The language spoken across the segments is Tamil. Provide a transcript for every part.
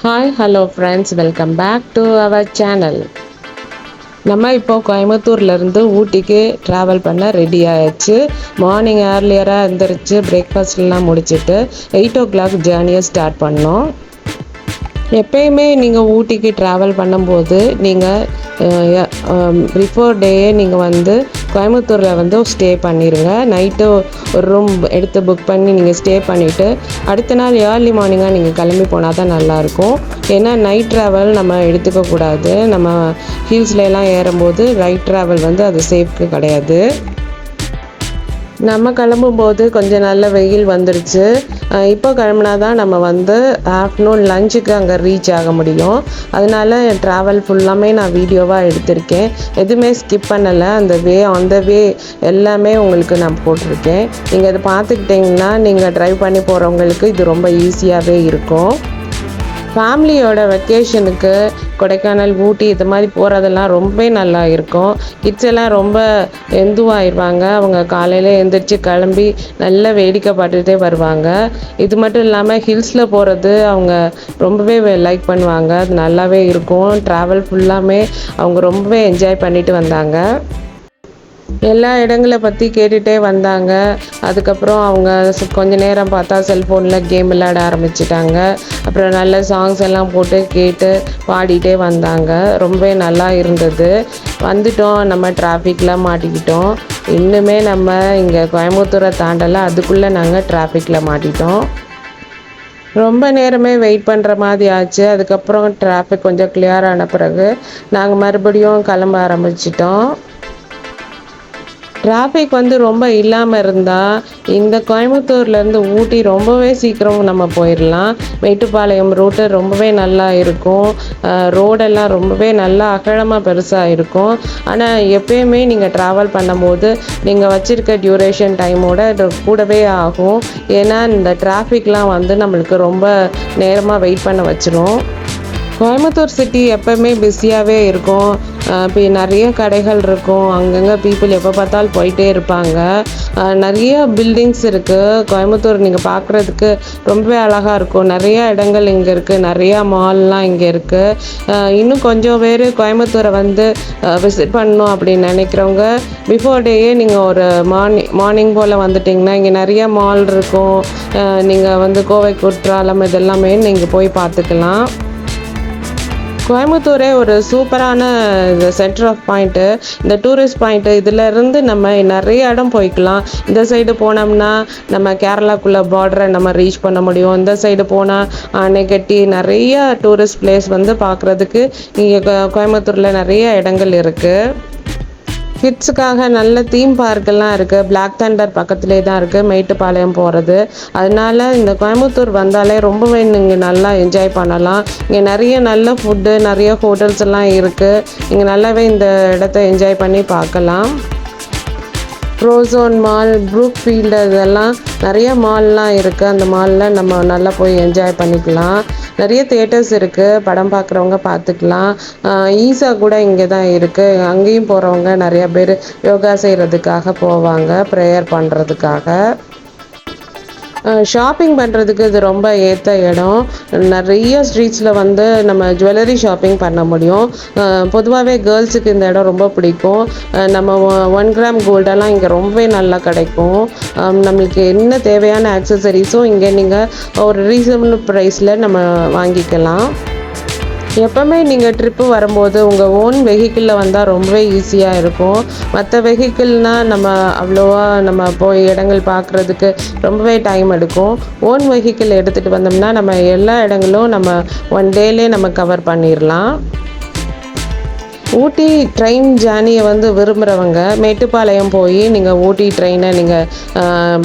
Hi hello friends, welcome back to our channel. நம்ம இப்போ கோயம்புத்தூர்லேருந்து ஊட்டிக்கு ட்ராவல் பண்ண ரெடி ஆயிடுச்சு. மார்னிங் ஏர்லியராக எழுந்திரிச்சு பிரேக்ஃபாஸ்ட்லாம் முடிச்சுட்டு 8 o'clock ஜேர்னியை ஸ்டார்ட் பண்ணோம். எப்பயுமே நீங்கள் ஊட்டிக்கு ட்ராவல் பண்ணும்போது நீங்கள் பிஃபோர் டேயே நீங்கள் வந்து கோயம்புத்தூரில் வந்து ஸ்டே பண்ணிடுங்க. நைட்டு ஒரு ரூம் எடுத்து புக் பண்ணி நீங்கள் ஸ்டே பண்ணிவிட்டு அடுத்த நாள் ஏர்லி மார்னிங்காக நீங்கள் கிளம்பி போனால் தான் நல்லாயிருக்கும். ஏன்னா நைட் ட்ராவல் நம்ம எடுத்துக்கக்கூடாது. நம்ம ஹில்ஸ்லாம் ஏறும்போது நைட் ட்ராவல் வந்து அது சேஃப்க்கு கிடையாது. நம்ம கிளம்பும்போது கொஞ்சம் நல்ல வெயில் வந்துருச்சு. இப்போ கிளம்புனா தான் நம்ம வந்து ஆஃப்டர்நூன் லஞ்சுக்கு அங்கே ரீச் ஆக முடியும். அதனால ட்ராவல் ஃபுல்லாமே நான் வீடியோவாக எடுத்திருக்கேன். எதுவுமே ஸ்கிப் பண்ணலை. அந்த வே எல்லாமே உங்களுக்கு நான் போட்டிருக்கேன். நீங்கள் இதை பார்த்துக்கிட்டிங்கன்னா நீங்கள் ட்ரைவ் பண்ணி போகிறவங்களுக்கு இது ரொம்ப ஈஸியாகவே இருக்கும். ஃபேமிலியோட வெக்கேஷனுக்கு கொடைக்கானல், ஊட்டி இது மாதிரி போகிறதெல்லாம் ரொம்ப நல்லா இருக்கும். கிட்ஸ் எல்லாம் ரொம்ப எந்துவாகிடுவாங்க. அவங்க காலையில் எழுந்திரிச்சு கிளம்பி நல்லா வேடிக்கை பார்த்துட்டே வருவாங்க. இது மட்டும் இல்லாமல் ஹில்ஸில் போகிறது அவங்க ரொம்பவே லைக் பண்ணுவாங்க. அது நல்லாவே இருக்கும். ட்ராவல் ஃபுல்லாமே அவங்க ரொம்பவே என்ஜாய் பண்ணிட்டு வந்தாங்க. எல்லா இடங்களை பற்றி கேட்டுகிட்டே வந்தாங்க. அதுக்கப்புறம் அவங்க கொஞ்ச நேரம் பார்த்தா செல்ஃபோனில் கேம் விளையாட ஆரம்பிச்சிட்டாங்க. அப்புறம் நல்ல சாங்ஸ் எல்லாம் போட்டு கேட்டு பாடிட்டே வந்தாங்க. ரொம்ப நல்லா இருந்தது. வந்துட்டோம், நம்ம டிராஃபிக்கில் மாட்டிக்கிட்டோம். இன்னுமே நம்ம இங்கே கோயம்புத்தூரை தாண்டலை, அதுக்குள்ளே நாங்கள் டிராஃபிக்கில் மாட்டிட்டோம். ரொம்ப நேரமே வெயிட் பண்ணுற மாதிரி ஆச்சு. அதுக்கப்புறம் டிராஃபிக் கொஞ்சம் கிளியர் ஆன பிறகு நாங்கள் மறுபடியும் கிளம்ப ஆரம்பிச்சிட்டோம். டிராஃபிக் வந்து ரொம்ப இல்லாமல் இருந்தால் இந்த கோயம்புத்தூர்லேருந்து ஊட்டி ரொம்பவே சீக்கிரம் நம்ம போயிடலாம். மேட்டுப்பாளையம் ரூட்டு ரொம்பவே நல்லா இருக்கும். ரோடெல்லாம் ரொம்பவே நல்லா அகலமாக பெருசாக இருக்கும். ஆனால் எப்பயுமே நீங்கள் ட்ராவல் பண்ணும்போது நீங்கள் வச்சுருக்க டியூரேஷன் டைமோட இது கூடவே ஆகும். ஏன்னா இந்த டிராஃபிக்லாம் வந்து நம்மளுக்கு ரொம்ப நேரமாக வெயிட் பண்ண வச்சிரும். கோயம்புத்தூர் சிட்டி எப்போவுமே பிஸியாகவே இருக்கும். இப்போ நிறைய கடைகள் இருக்கும். அங்கங்கே பீப்புள் எப்போ பார்த்தாலும் போயிட்டே இருப்பாங்க. நிறைய பில்டிங்ஸ் இருக்குது. கோயம்புத்தூர் நீங்கள் பார்க்குறதுக்கு ரொம்பவே அழகாக இருக்கும். நிறைய இடங்கள் இங்கே இருக்குது. நிறையா மால்லாம் இங்கே இருக்குது. இன்னும் கொஞ்சம் பேர் கோயம்புத்தூரை வந்து விசிட் பண்ணணும் அப்படின்னு நினைக்கிறவங்க பிஃபோர் டேயே நீங்கள் ஒரு மார்னிங் போல் வந்துட்டிங்கன்னா இங்கே நிறைய மால் இருக்கும். நீங்கள் வந்து கோவை, குற்றாலம் இதெல்லாமே நீங்கள் போய் பார்த்துக்கலாம். கோயம்புத்தூரே ஒரு சூப்பரான சென்டர் ஆஃப் பாயிண்ட்டு. இந்த டூரிஸ்ட் பாயிண்ட்டு இதிலேருந்து நம்ம நிறைய இடம் போய்க்கலாம். இந்த சைடு போனோம்னா நம்ம கேரளாக்குள்ளே பார்டரை நம்ம ரீச் பண்ண முடியும். இந்த சைடு போனால் அணைக்கட்டி நிறைய டூரிஸ்ட் பிளேஸ் வந்து பார்க்குறதுக்கு இங்கே கோயம்புத்தூரில் நிறைய இடங்கள் இருக்குது. கிட்ஸுக்காக நல்ல தீம் பார்க்கெல்லாம் இருக்குது. பிளாக் தண்டர் பக்கத்துலேயே தான் இருக்குது, மேட்டுப்பாளையம் போகிறது. அதனால இந்த கோயம்புத்தூர் வந்தாலே ரொம்பவே நீங்கள் நல்லா என்ஜாய் பண்ணலாம். இங்கே நிறைய நல்ல ஃபுட்டு, நிறைய ஹோட்டல்ஸ் எல்லாம் இருக்குது. நீங்கள் நல்லாவே இந்த இடத்த என்ஜாய் பண்ணி பார்க்கலாம். ப்ரோசோன் மால், ப்ரூக் ஃபீல்டு இதெல்லாம் நிறைய மால்லாம் இருக்குது. அந்த மாலில் நம்ம நல்லா போய் என்ஜாய் பண்ணிக்கலாம். நிறைய தியேட்டர்ஸ் இருக்குது. படம் பார்க்குறவங்க பார்த்துக்கலாம். ஈஸா கூட இங்கே தான் இருக்குது. அங்கேயும் போகிறவங்க நிறைய பேர் யோகா செய்கிறதுக்காக போவாங்க, ப்ரேயர் பண்ணுறதுக்காக. ஷாப்பிங் பண்ணுறதுக்கு இது ரொம்ப ஏற்ற இடம். நிறைய ஸ்ட்ரீட்ஸில் வந்து நம்ம ஜுவல்லரி ஷாப்பிங் பண்ண முடியும். பொதுவாகவே கேர்ள்ஸுக்கு இந்த இடம் ரொம்ப பிடிக்கும். நம்ம 1 கிராம் கோல்டெல்லாம் இங்கே ரொம்பவே நல்லா கிடைக்கும். நம்மளுக்கு என்ன தேவையான ஆக்சசரிஸும் இங்கே நீங்கள் ஒரு ரீசனபிள் ப்ரைஸில் நம்ம வாங்கிக்கலாம். எப்போவுமே நீங்கள் ட்ரிப்பு வரும்போது உங்கள் ஓன் வெஹிக்கிளில் வந்தால் ரொம்பவே ஈஸியாக இருக்கும். மற்ற வெஹிக்கிள்னால் நம்ம அவ்வளோவா நம்ம போய் இடங்கள் பார்க்குறதுக்கு ரொம்பவே டைம் எடுக்கும். ஓன் வெஹிக்கிள் எடுத்துகிட்டு வந்தோம்னா நம்ம எல்லா இடங்களும் நம்ம 1 டேலே நம்ம கவர் பண்ணிடலாம். ஊட்டி ட்ரெயின் ஜேர்னியை வந்து விரும்புகிறவங்க மேட்டுப்பாளையம் போய் நீங்கள் ஊட்டி ட்ரெயினை நீங்கள்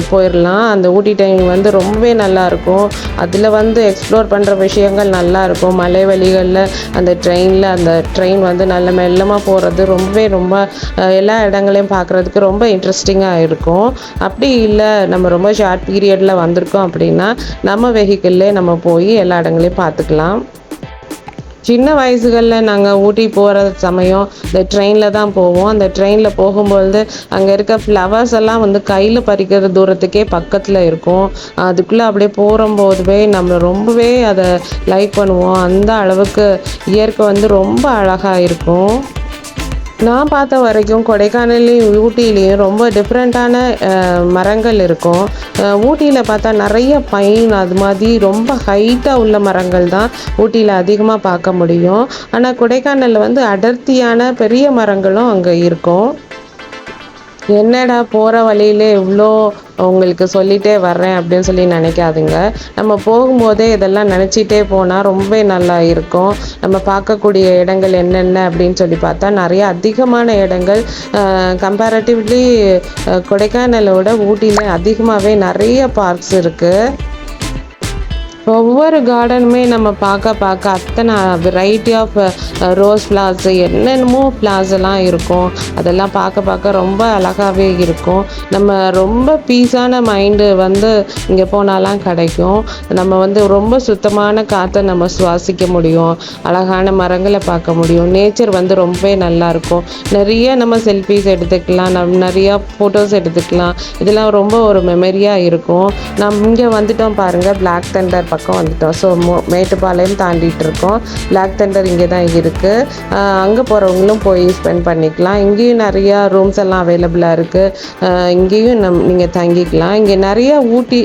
போயிடலாம். அந்த ஊட்டி ட்ரெயின் வந்து ரொம்பவே நல்லாயிருக்கும். அதில் வந்து எக்ஸ்ப்ளோர் பண்ணுற விஷயங்கள் நல்லாயிருக்கும். மலை வழிகளில் அந்த ட்ரெயின் வந்து நல்ல மெல்லமாக போகிறது ரொம்ப எல்லா இடங்களையும் பார்க்குறதுக்கு ரொம்ப இன்ட்ரெஸ்டிங்காக இருக்கும். அப்படி இல்லை நம்ம ரொம்ப ஷார்ட் பீரியடில் வந்திருக்கோம் அப்படின்னா நம்ம வெஹிக்கிள்லே நம்ம போய் எல்லா இடங்களையும் பார்த்துக்கலாம். சின்ன வயசுகளில் நாங்கள் ஊட்டி போகிற சமயம் இந்த ட்ரெயினில் தான் போவோம். அந்த ட்ரெயினில் போகும்பொழுது அங்கே இருக்க ஃப்ளவர்ஸ் எல்லாம் வந்து கையில் பறிக்கிற தூரத்துக்கே பக்கத்தில் இருக்கும். அதுக்குள்ளே அப்படியே போகும்போதுவே நம்ம ரொம்பவே அதை லைக் பண்ணுவோம். அந்த அளவுக்கு இயற்கை வந்து ரொம்ப அழகாக இருக்கும். நான் பார்த்த வரைக்கும் கொடைக்கானல்லையும் ஊட்டிலையும் ரொம்ப டிஃப்ரெண்ட்டான மரங்கள் இருக்கும். ஊட்டியில் பார்த்தா நிறைய பைன் அது மாதிரி ரொம்ப ஹைட்டாக உள்ள மரங்கள் தான் ஊட்டியில் அதிகமாக பார்க்க முடியும். ஆனால் கொடைக்கானலில் வந்து அடர்த்தியான பெரிய மரங்களும் அங்கே இருக்கும். என்னடா போகிற வழியிலே இவ்வளோ உங்களுக்கு சொல்லிகிட்டே வர்றேன் அப்படின்னு சொல்லி நினைக்காதுங்க. நம்ம போகும்போதே இதெல்லாம் நினச்சிட்டே போனால் ரொம்ப நல்லா இருக்கும். நம்ம பார்க்கக்கூடிய இடங்கள் என்னென்ன அப்படின்னு சொல்லி பார்த்தா நிறைய அதிகமான இடங்கள் கம்பேரட்டிவ்லி கொடைக்கானலோட ஊட்டியில் அதிகமாகவே நிறைய பார்க்ஸ் இருக்குது. ஒவ்வொரு கார்டனுமே நம்ம பார்க்க அத்தனை வெரைட்டி ஆஃப் ரோஸ் ஃப்ளவர்ஸ் என்னென்னமோ ஃப்ளவர்ஸ் எல்லாம் இருக்கும். அதெல்லாம் பார்க்க ரொம்ப அழகாகவே இருக்கும். நம்ம ரொம்ப பீஸான மைண்டு வந்து இங்கே போனாலாம் கிடைக்கும். நம்ம வந்து ரொம்ப சுத்தமான காற்றை நம்ம சுவாசிக்க முடியும். அழகான மரங்களை பார்க்க முடியும். நேச்சர் வந்து ரொம்பவே நல்லாயிருக்கும். நிறைய நம்ம செல்ஃபீஸ் எடுத்துக்கலாம். நிறையா ஃபோட்டோஸ் எடுத்துக்கலாம். இதெல்லாம் ரொம்ப ஒரு மெமரியாக இருக்கும். நம்ம இங்கே வந்துட்டோம் பாருங்கள், பிளாக் தண்டர் பக்கம் வந்துட்டோம். ஸோ மேட்டுப்பாளையம் தாண்டிட்டு இருக்கோம். பிளாக் தண்டர் இங்கே தான் இருக்குது. அங்கே போகிறவங்களும் போய் ஸ்பெண்ட் பண்ணிக்கலாம். இங்கேயும் நிறையா ரூம்ஸ் எல்லாம் அவைலபிளாக இருக்குது. இங்கேயும் நீங்கள் தங்கிக்கலாம். இங்கே நிறைய ஊட்டி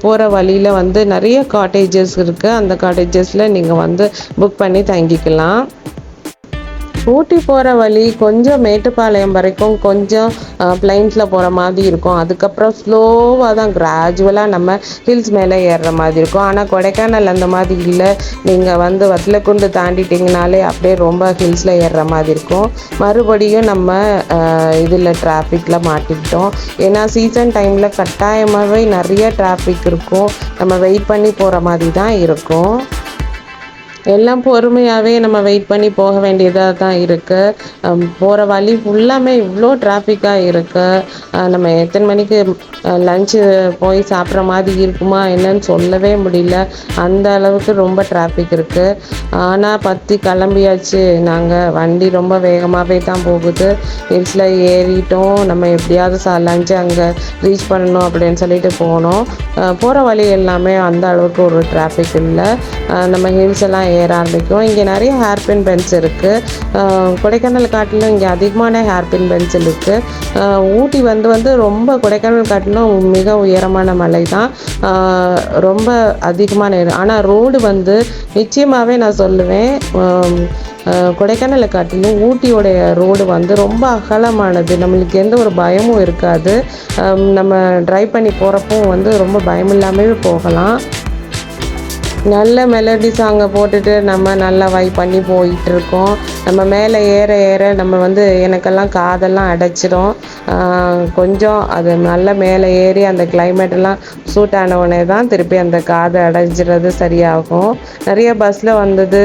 போகிற வழியில் வந்து நிறைய காட்டேஜஸ் இருக்குது. அந்த காட்டேஜஸில் நீங்கள் வந்து புக் பண்ணி தங்கிக்கலாம். ஊட்டி போகிற வழி கொஞ்சம் மேட்டுப்பாளையம் வரைக்கும் கொஞ்சம் பிளைன்ஸில் போகிற மாதிரி இருக்கும். அதுக்கப்புறம் ஸ்லோவாக தான் கிராஜுவலாக நம்ம ஹில்ஸ் மேலே ஏறுற மாதிரி இருக்கும். ஆனால் கொடைக்கானல் அந்த மாதிரி இல்லை. நீங்கள் வந்து வத்தலக்குண்டு தாண்டிட்டிங்கனாலே அப்படியே ரொம்ப ஹில்ஸில் ஏறுற மாதிரி இருக்கும். மறுபடியும் நம்ம இதில் டிராஃபிக்கில் மாட்டிக்கிட்டோம். ஏன்னா சீசன் டைமில் கட்டாயமாகவே நிறைய டிராஃபிக் இருக்கும். நம்ம வெயிட் பண்ணி போகிற மாதிரி தான் இருக்கும். எல்லாம் பொறுமையாகவே நம்ம வெயிட் பண்ணி போக வேண்டியதாக தான் இருக்குது. போகிற வழி ஃபுல்லாமே இவ்வளோ டிராஃபிக்காக இருக்குது. நம்ம எத்தனை மணிக்கு லஞ்சு போய் சாப்பிட்ற மாதிரி இருக்குமா என்னன்னு சொல்லவே முடியல. அந்த அளவுக்கு ரொம்ப டிராஃபிக் இருக்குது. ஆனால் பற்றி கிளம்பியாச்சு. நாங்கள் வண்டி ரொம்ப வேகமாகவே தான் போகுது. ஹில்ஸில் ஏறிட்டோம். நம்ம எப்படியாவது லஞ்சு அங்கே ரீச் பண்ணணும் அப்படின்னு சொல்லிட்டு போனோம். போகிற வழி எல்லாமே அந்த அளவுக்கு ஒரு டிராஃபிக் இல்லை. நம்ம ஹில்ஸ் எல்லாம் ஏற ஆரம்பிக்கும். இங்கே நிறைய ஹேர்பின் பென்ஸ் இருக்குது. கொடைக்கானல் காட்டிலும் இங்கே அதிகமான ஹேர்பின் பென்ஸ் இருக்குது. ஊட்டி வந்து ரொம்ப கொடைக்கானல் காட்டிலும் மிக உயரமான மலை தான். ரொம்ப அதிகமான ஆனால் ரோடு வந்து நிச்சயமாகவே நான் சொல்லுவேன், கொடைக்கானலை காட்டிலும் ஊட்டியோடைய ரோடு வந்து ரொம்ப அகலமானது. நம்மளுக்கு எந்த ஒரு பயமும் இருக்காது. நம்ம ட்ரைவ் பண்ணி போகிறப்போ வந்து ரொம்ப பயம் இல்லாமல் போகலாம். நல்ல மெலடி சாங்கை போட்டுட்டு நம்ம நல்லா வைப் பண்ணி போயிட்டுருக்கோம். நம்ம மேலே ஏற நம்ம வந்து எனக்கெல்லாம் காதெல்லாம் அடைச்சிடும். கொஞ்சம் அது நல்ல மேலே ஏறி அந்த கிளைமேட்டெல்லாம் சூட் ஆனவுடனே தான் திருப்பி அந்த காதை அடைஞ்சிறது சரியாகும். நிறைய பஸ்ஸில் வந்தது,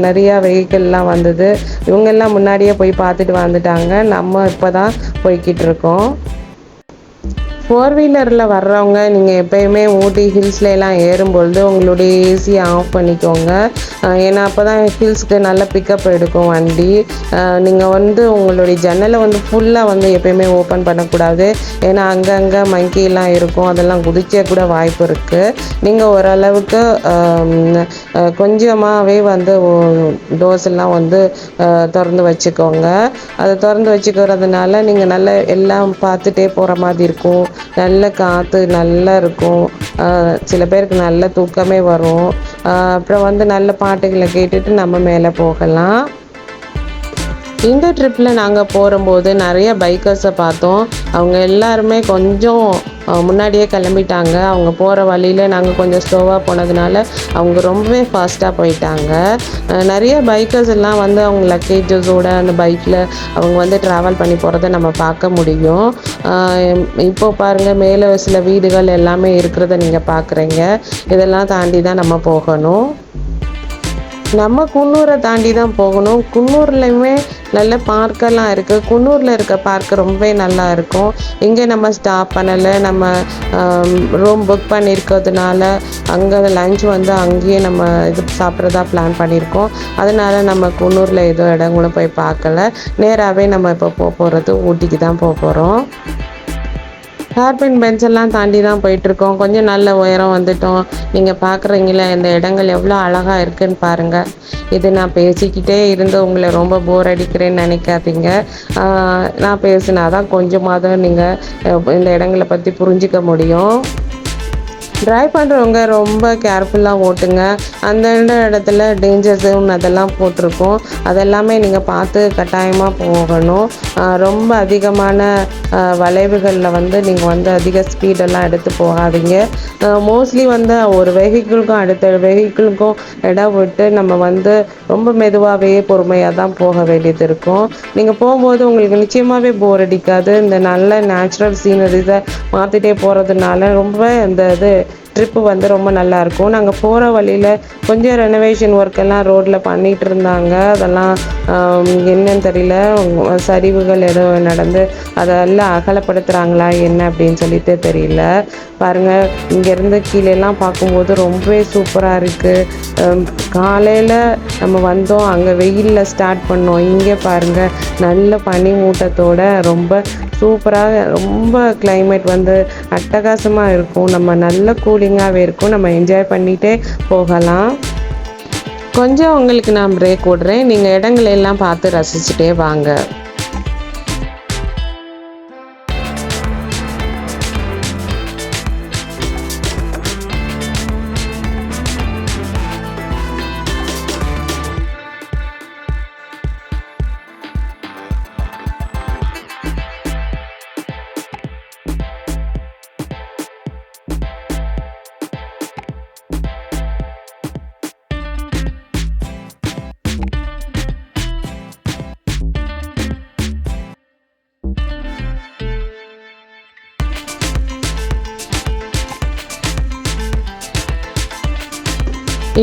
நிறையா வெஹிக்கிள்லாம் வந்தது. இவங்கெல்லாம் முன்னாடியே போய் பார்த்துட்டு வந்துட்டாங்க. நம்ம இப்போ தான் போய்கிட்டு இருக்கோம். 4 வீலரில் வர்றவங்க நீங்கள் எப்போயுமே ஊட்டி ஹில்ஸ்லாம் ஏறும்பொழுது உங்களுடைய ஏசியை ஆஃப் பண்ணிக்கோங்க. ஏன்னா அப்போ தான் ஹில்ஸுக்கு நல்ல பிக்கப் எடுக்கும் வண்டி. நீங்கள் வந்து உங்களுடைய ஜன்னலை வந்து ஃபுல்லாக வந்து எப்போயுமே ஓப்பன் பண்ணக்கூடாது. ஏன்னா அங்கங்கே மங்கிலாம் இருக்கும். அதெல்லாம் குதிக்க கூட வாய்ப்பு இருக்குது. நீங்கள் ஓரளவுக்கு கொஞ்சமாகவே வந்து டோர்ஸ் எல்லாம் வந்து திறந்து வச்சுக்கோங்க. அதை திறந்து வச்சுக்கிறதுனால நீங்கள் நல்லா எல்லாம் பார்த்துட்டே போகிற மாதிரி இருக்கும். நல்ல காற்று நல்லா இருக்கும். சில பேருக்கு நல்ல தூக்கமே வரும். அப்புறம் வந்து நல்ல பாட்டுகளை கேட்டுட்டு நம்ம மேலே போகலாம். இந்த ட்ரிப்பில் நாங்கள் போகும்போது நிறைய பைக்கர்ஸை பார்த்தோம். அவங்க எல்லாருமே கொஞ்சம் முன்னாடியே கிளம்பிட்டாங்க. அவங்க போகிற வழியில் நாங்கள் கொஞ்சம் ஸ்லோவாக போனதுனால அவங்க ரொம்பவே ஃபாஸ்ட்டாக போயிட்டாங்க. நிறைய பைக்கர்ஸ் எல்லாம் வந்து அவங்க லக்கேஜஸோடு அந்த பைக்கில் அவங்க வந்து ட்ராவல் பண்ணி போகிறத நம்ம பார்க்க முடியும். இப்போது பாருங்கள், மேலே சில வீடுகள் எல்லாமே இருக்கிறத நீங்கள் பார்க்குறீங்க. இதெல்லாம் தாண்டி தான் நம்ம போகணும். நம்ம குன்னூரை தாண்டி தான் போகணும். குன்னூர்லையுமே நல்ல பார்க்கெல்லாம் இருக்குது. குன்னூரில் இருக்க பார்க் ரொம்பவே நல்லா இருக்கும். இங்கே நம்ம ஸ்டாப் பண்ணலை, நம்ம ரூம் புக் பண்ணியிருக்கிறதுனால அங்கே லஞ்ச் வந்து அங்கேயே நம்ம இது சாப்பிட்றதா பிளான் பண்ணியிருக்கோம். அதனால் நம்ம குன்னூரில் ஏதோ இடங்களும் போய் பார்க்கல. நேராகவே நம்ம இப்போ போகிறது ஊட்டிக்கு தான் போகிறோம். ஹேர்பின் பென்ச் எல்லாம் தாண்டி தான் போயிட்டுருக்கோம். கொஞ்சம் நல்ல உயரம் வந்துட்டோம். நீங்கள் பார்க்குறீங்களே இந்த இடங்கள் எவ்வளோ அழகாக இருக்குதுன்னு பாருங்கள். இது நான் பேசிக்கிட்டே இருந்து உங்களை ரொம்ப போர் அடிக்கிறேன்னு நினைக்காதீங்க. நான் பேசினா தான் கொஞ்சமாவது நீங்கள் இந்த இடங்களை பற்றி புரிஞ்சிக்க முடியும். ட்ரைவ் பண்ணுறவங்க ரொம்ப கேர்ஃபுல்லாக ஓட்டுங்க. அந்தந்த இடத்துல டேஞ்சர் ஜோன் அதெல்லாம் போட்டிருக்கோம். அதெல்லாமே நீங்கள் பார்த்து கட்டாயமாக போகணும். ரொம்ப அதிகமான வளைவுகளில் வந்து நீங்கள் வந்து அதிக ஸ்பீடெல்லாம் எடுத்து போகாதீங்க. மோஸ்ட்லி வந்து ஒரு வெஹிக்கிளுக்கும் அடுத்த வெஹிக்கிளுக்கும் இடம் விட்டு நம்ம வந்து ரொம்ப மெதுவாகவே பொறுமையாக தான் போக வேண்டியது இருக்கும். நீங்கள் போகும்போது உங்களுக்கு நிச்சயமாகவே போர் அடிக்காது. இந்த நல்ல நேச்சுரல் சீனரிஸை மாற்றிட்டே போகிறதுனால ரொம்ப இந்த ட்ரிப்பு வந்து ரொம்ப நல்லாயிருக்கும். நாங்கள் போகிற வழியில் கொஞ்சம் ரெனோவேஷன் ஒர்க்கெல்லாம் ரோட்டில் பண்ணிகிட்டு இருந்தாங்க. அதெல்லாம் என்னன்னு தெரியல, சரிவுகள் எதுவும் நடந்து அதெல்லாம் அகலப்படுத்துகிறாங்களா என்ன அப்படின்னு சொல்லிட்டு தெரியல. பாருங்கள், இங்கேருந்து கீழேலாம் பார்க்கும்போது ரொம்பவே சூப்பராக இருக்குது. காலையில் நம்ம வந்தோம், அங்கே வெயிலில் ஸ்டார்ட் பண்ணோம். இங்கே பாருங்கள், நல்ல பனி மூட்டத்தோட ரொம்ப சூப்பராக, ரொம்ப கிளைமேட் வந்து அட்டகாசமாக இருக்கும். நம்ம நல்ல கூலிங்காகவே இருக்கும். நம்ம என்ஜாய் பண்ணிகிட்டே போகலாம். கொஞ்சம் உங்களுக்கு நான் பிரேக் விடுறேன். நீங்கள் இடங்களெல்லாம் பார்த்து ரசிச்சுட்டே வாங்க.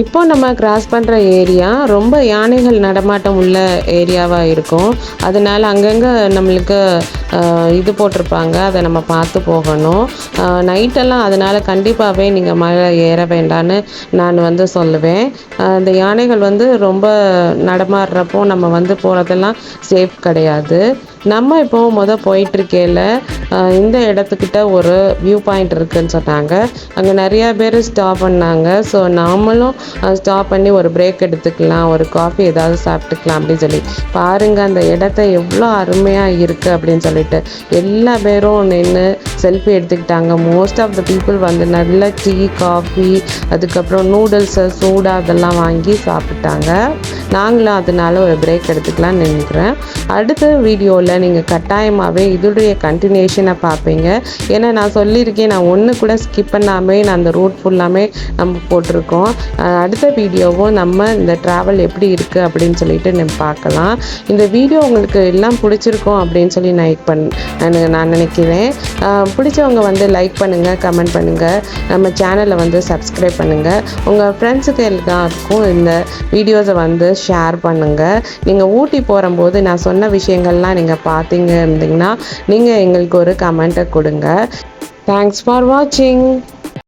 இப்போ நம்ம கிராஸ் பண்ணுற ஏரியா ரொம்ப யானைகள் நடமாட்டம் உள்ள ஏரியாவாக இருக்கும். அதனால் அங்கங்கே நம்மளுக்கு இது போட்டிருப்பாங்க, அதை நம்ம பார்த்து போகணும். நைட்டெல்லாம் அதனால் கண்டிப்பாகவே நீங்கள் மலை ஏற வேண்டான்னு நான் வந்து சொல்லுவேன். இந்த யானைகள் வந்து ரொம்ப நடமாடுறப்போ நம்ம வந்து போகிறதெல்லாம் சேஃப் கிடையாது. நம்ம இப்போது போயிட்டுருக்கையில் இந்த இடத்துக்கிட்ட ஒரு வியூ பாயிண்ட் இருக்குதுன்னு சொன்னாங்க. அங்கே நிறையா பேர் ஸ்டாப் பண்ணாங்க. ஸோ நாமளும் ஸ்டாப் பண்ணி ஒரு பிரேக் எடுத்துக்கலாம், ஒரு காஃபி ஏதாவது சாப்பிட்டுக்கலாம் அப்படின்னு சொல்லி பாருங்கள். அந்த இடத்த எவ்வளோ அருமையாக இருக்குது அப்படின்னு சொல்லிட்டு எல்லா பேரும் நின்று செல்ஃபி எடுத்துக்கிட்டாங்க. மோஸ்ட் ஆஃப் த பீப்புள் வந்து நல்ல டீ, காஃபி, அதுக்கப்புறம் நூடுல்ஸு, சூடா அதெல்லாம் வாங்கி சாப்பிட்டாங்க. நாங்களும் அதனால ஒரு பிரேக் எடுத்துக்கலாம்னு நினைக்கிறேன். அடுத்த வீடியோவில் நீங்கள் கட்டாயமாகவே இதோடைய கண்டினியூஷனை பார்ப்பீங்க. ஏன்னா நான் சொல்லியிருக்கேன், நான் ஒன்று கூட ஸ்கிப் பண்ணாமே நான் அந்த ரூட் ஃபுல்லாமே நம்ம போட்டிருக்கோம். அடுத்த வீடியோவும் நம்ம இந்த ட்ராவல் எப்படி இருக்குது அப்படின்னு சொல்லிட்டு நம்ம பார்க்கலாம். இந்த வீடியோ உங்களுக்கு எல்லாம் பிடிச்சிருக்கோம் அப்படின்னு சொல்லி நான் நினைக்கிறேன். பிடிச்சவங்க வந்து லைக் பண்ணுங்கள், கமெண்ட் பண்ணுங்கள், நம்ம சேனலை வந்து சப்ஸ்கிரைப் பண்ணுங்கள். உங்கள் ஃப்ரெண்ட்ஸுக்கு எல்லாருக்கும் இந்த வீடியோஸை வந்து ஷேர் பண்ணுங்கள். நீங்கள் ஊட்டி போகும்போது நான் சொன்ன விஷயங்கள்லாம் நீங்கள் பார்த்தீங்க இருந்தீங்கன்னா நீங்கள் எங்களுக்கு ஒரு கமெண்ட்டை கொடுங்க. தேங்க்ஸ் ஃபார் வாட்சிங்.